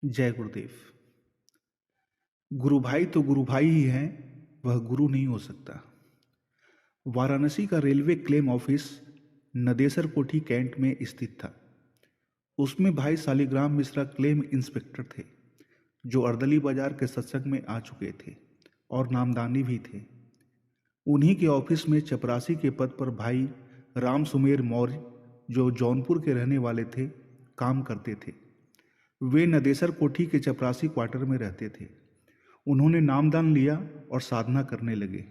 जय गुरुदेव। गुरु भाई तो गुरु भाई ही है, वह गुरु नहीं हो सकता। वाराणसी का रेलवे क्लेम ऑफिस नदेसर कोठी कैंट में स्थित था। उसमें भाई शालिग्राम मिश्रा क्लेम इंस्पेक्टर थे, जो अर्दली बाजार के सत्संग में आ चुके थे और नामदानी भी थे। उन्हीं के ऑफिस में चपरासी के पद पर भाई राम सुमेर मौर्य, जो जौनपुर के रहने वाले थे, काम करते थे। वे नदेसर कोठी के चपरासी क्वार्टर में रहते थे। उन्होंने नामदान लिया और साधना करने लगे।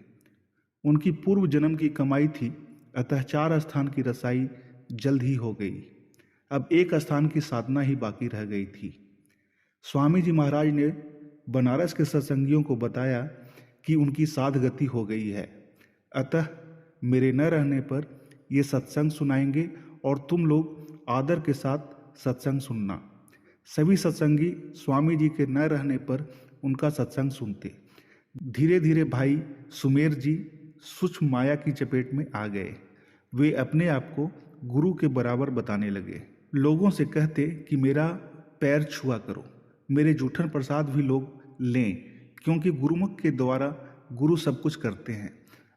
उनकी पूर्व जन्म की कमाई थी, अतः 4 स्थान की रसाई जल्द ही हो गई। अब 1 स्थान की साधना ही बाकी रह गई थी। स्वामी जी महाराज ने बनारस के सत्संगियों को बताया कि उनकी साध गति हो गई है, अतः मेरे न रहने पर ये सत्संग सुनाएंगे और तुम लोग आदर के साथ सत्संग सुनना। सभी सत्संगी स्वामी जी के न रहने पर उनका सत्संग सुनते। धीरे धीरे भाई सुमेर जी सूक्ष्म माया की चपेट में आ गए। वे अपने आप को गुरु के बराबर बताने लगे। लोगों से कहते कि मेरा पैर छुआ करो, मेरे जूठन प्रसाद भी लोग लें, क्योंकि गुरुमुख के द्वारा गुरु सब कुछ करते हैं।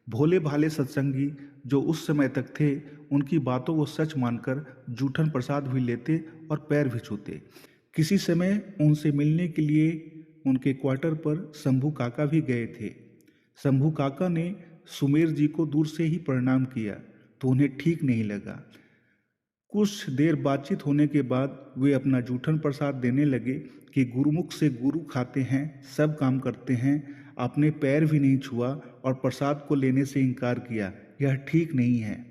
भोले भाले सत्संगी जो उस समय तक थे, उनकी बातों को सच मानकर जूठन प्रसाद भी लेते और पैर भी छूते। किसी समय उनसे मिलने के लिए उनके क्वार्टर पर शंभू काका भी गए थे। शंभू काका ने सुमेर जी को दूर से ही प्रणाम किया तो उन्हें ठीक नहीं लगा। कुछ देर बातचीत होने के बाद वे अपना जूठन प्रसाद देने लगे कि गुरुमुख से गुरु खाते हैं, सब काम करते हैं, आपने पैर भी नहीं छुआ और प्रसाद को लेने से इनकार किया, यह ठीक नहीं है।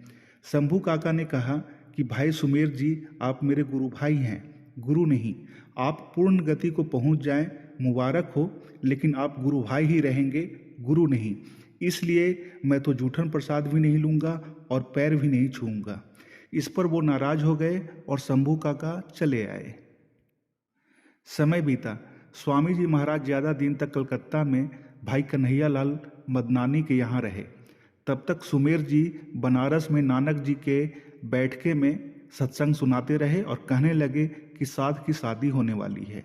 शंभू काका ने कहा कि भाई सुमेर जी, आप मेरे गुरु भाई हैं, गुरु नहीं। आप पूर्ण गति को पहुंच जाएं, मुबारक हो, लेकिन आप गुरु भाई ही रहेंगे, गुरु नहीं। इसलिए मैं तो जूठन प्रसाद भी नहीं लूँगा और पैर भी नहीं छूऊंगा। इस पर वो नाराज हो गए और शंभू काका चले आए। समय बीता। स्वामी जी महाराज ज़्यादा दिन तक कलकत्ता में भाई कन्हैया लाल मदनानी के यहाँ रहे। तब तक सुमेर जी बनारस में नानक जी के बैठके में सत्संग सुनाते रहे और कहने लगे कि साध की शादी होने वाली है,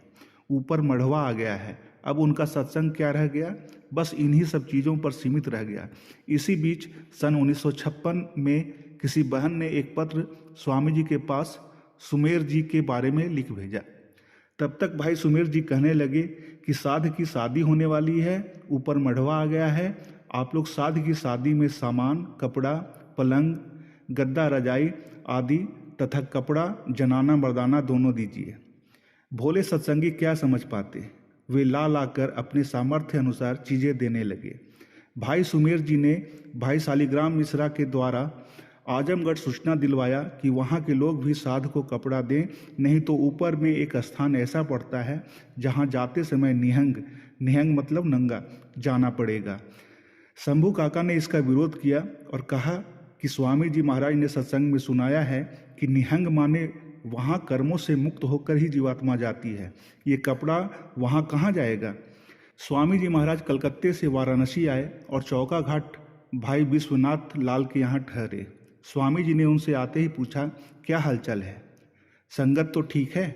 ऊपर मढ़वा आ गया है। अब उनका सत्संग क्या रह गया, बस इन्हीं सब चीज़ों पर सीमित रह गया। इसी बीच सन 1956 में किसी बहन ने एक पत्र स्वामी जी के पास सुमेर जी के बारे में लिख भेजा। तब तक भाई सुमेर जी कहने लगे कि साध की शादी होने वाली है, ऊपर मढ़वा आ गया है। आप लोग साध की शादी में सामान, कपड़ा, पलंग, गद्दा, रजाई आदि तथा कपड़ा, जनाना मर्दाना दोनों दीजिए। भोले सत्संगी क्या समझ पाते, वे ला लाकर अपने सामर्थ्य अनुसार चीज़ें देने लगे। भाई सुमेर जी ने भाई शालिग्राम मिश्रा के द्वारा आजमगढ़ सूचना दिलवाया कि वहाँ के लोग भी साध को कपड़ा दें, नहीं तो ऊपर में एक स्थान ऐसा पड़ता है जहाँ जाते समय निहंग मतलब नंगा जाना पड़ेगा। शंभू काका ने इसका विरोध किया और कहा कि स्वामी जी महाराज ने सत्संग में सुनाया है कि निहंग माने वहाँ कर्मों से मुक्त होकर ही जीवात्मा जाती है, ये कपड़ा वहाँ कहाँ जाएगा। स्वामी जी महाराज कलकत्ते से वाराणसी आए और चौका घाट भाई विश्वनाथ लाल के यहाँ ठहरे। स्वामी जी ने उनसे आते ही पूछा, क्या हालचाल है, संगत तो ठीक है।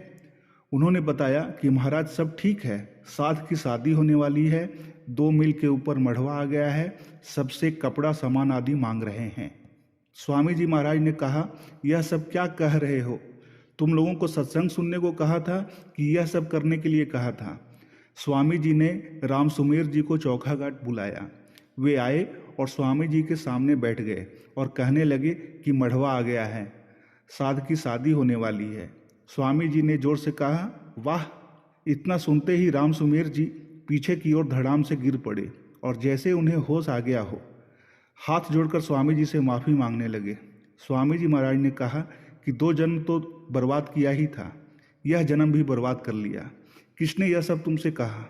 उन्होंने बताया कि महाराज सब ठीक है, साध की शादी होने वाली है, 2 मील के ऊपर मढ़वा आ गया है, सबसे कपड़ा सामान आदि मांग रहे हैं। स्वामी जी महाराज ने कहा, यह सब क्या कह रहे हो, तुम लोगों को सत्संग सुनने को कहा था कि यह सब करने के लिए कहा था। स्वामी जी ने राम सुमेर जी को चौका घाट बुलाया। वे आए और स्वामी जी के सामने बैठ गए और कहने लगे कि मढ़वा आ गया है, साध की शादी होने वाली है। स्वामी जी ने जोर से कहा, वाह। इतना सुनते ही राम सुमेर जी पीछे की ओर धड़ाम से गिर पड़े और जैसे उन्हें होश आ गया हो, हाथ जोड़कर स्वामी जी से माफ़ी मांगने लगे। स्वामी जी महाराज ने कहा कि 2 जन्म तो बर्बाद किया ही था, यह जन्म भी बर्बाद कर लिया। किसने यह सब तुमसे कहा।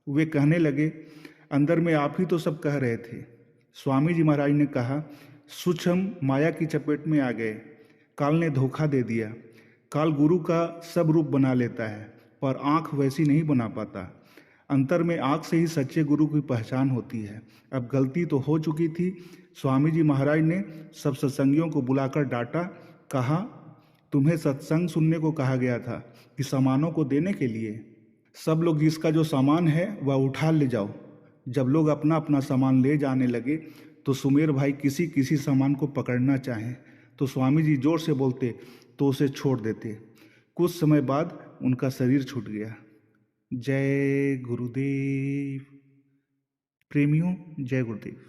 वे कहने लगे, अंदर में आप ही तो सब कह रहे थे। स्वामी जी महाराज ने कहा, सूक्ष्म माया की चपेट में आ गए, काल ने धोखा दे दिया। काल गुरु का सब रूप बना लेता है, पर आँख वैसी नहीं बना पाता। अंतर में आँख से ही सच्चे गुरु की पहचान होती है। अब गलती तो हो चुकी थी। स्वामी जी महाराज ने सब सत्संगियों को बुलाकर डांटा, कहा, तुम्हें सत्संग सुनने को कहा गया था कि सामानों को देने के लिए। सब लोग जिसका जो सामान है वह उठा ले जाओ। जब लोग अपना अपना सामान ले जाने लगे तो सुमेर भाई किसी किसी सामान को पकड़ना चाहें तो स्वामी जी जोर से बोलते तो उसे छोड़ देते। कुछ समय बाद उनका शरीर छूट गया। जय गुरुदेव। प्रेमियों, जय गुरुदेव।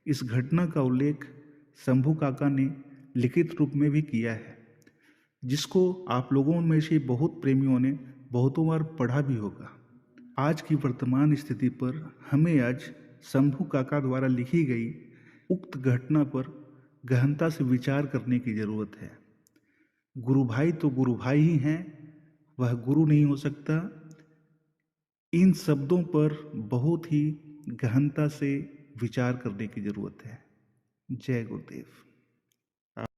इस घटना का उल्लेख शंभू काका ने लिखित रूप में भी किया है, जिसको आप लोगों में से बहुत प्रेमियों ने बहुतों बार पढ़ा भी होगा। आज की वर्तमान स्थिति पर हमें आज शंभू काका द्वारा लिखी गई उक्त घटना पर गहनता से विचार करने की जरूरत है। गुरु भाई तो गुरु भाई ही हैं, वह गुरु नहीं हो सकता। इन शब्दों पर बहुत ही गहनता से विचार करने की जरूरत है। जय गुरुदेव।